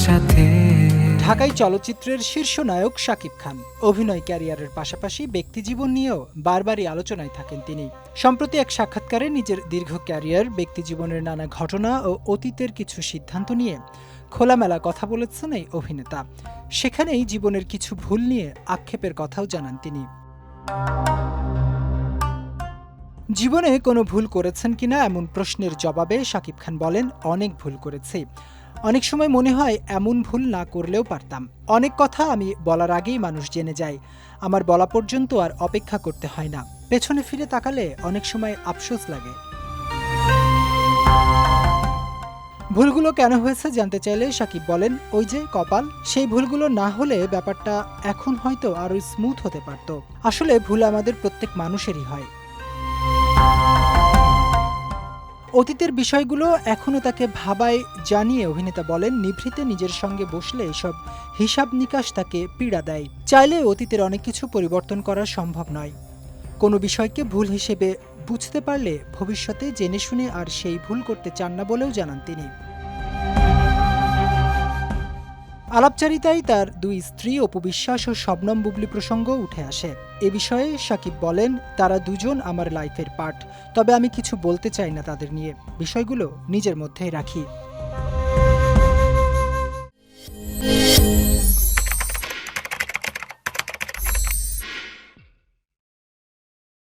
সাথে। ঢাকাই চলচ্চিত্রের শীর্ষ নায়ক শাকিব খান অভিনয় ক্যারিয়ারের পাশাপাশি ব্যক্তিজীবন নিয়েও বারবারই আলোচনায় থাকেন তিনি। সম্প্রতি এক সাক্ষাৎকারে নিজের দীর্ঘ ক্যারিয়ার, ব্যক্তিজীবনের নানা ঘটনা ও অতীতের কিছু সিদ্ধান্ত নিয়ে খোলামেলা কথা বলেছেন এই অভিনেতা। সেখানেই জীবনের কিছু ভুল নিয়ে আক্ষেপের কথাও জানান তিনি। জীবনে কোনো ভুল করেছেন কিনা এমন প্রশ্নের জবাবে শাকিব খান বলেন, অনেক ভুল করেছি। অনেক সময় মনে হয় এমন ভুল না করলেও পারতাম। অনেক কথা আমি বলার আগেই মানুষ জেনে যায়, আমার বলা পর্যন্ত আর অপেক্ষা করতে হয় না। পেছনে ফিরে তাকালে অনেক সময় আফসোস লাগে। ভুলগুলো কেন হয়েছে জানতে চাইলে শাকিব বলেন, ওই যে কপাল, সেই ভুলগুলো না হলে ব্যাপারটা এখন হয়তো আরো স্মুথ হতে পারত। আসলে ভুল আমাদের প্রত্যেক মানুষেরই হয়। অতীতের বিষয়গুলো এখনও তাকে ভাবায় জানিয়ে অভিনেতা বলেন, নিভৃতে নিজের সঙ্গে বসলে এসব হিসাব নিকাশ তাকে পীড়া দেয়। চাইলে অতীতের অনেক কিছু পরিবর্তন করা সম্ভব নয়। কোনো বিষয়কে ভুল হিসেবে বুঝতে পারলে ভবিষ্যতে জেনে শুনে আর সেই ভুল করতে চান না বলেও জানান তিনি। আলাপচারিতায় তার দুই স্ত্রী অপু বিশ্বাস ও শবনম বুবলি প্রসঙ্গ উঠে আসে। এ বিষয়ে শাকিব বলেন, তারা দুজন আমার লাইফের পার্ট, তবে আমি কিছু বলতে চাই না তাদের নিয়ে, বিষয়গুলো নিজের মধ্যেই রাখি।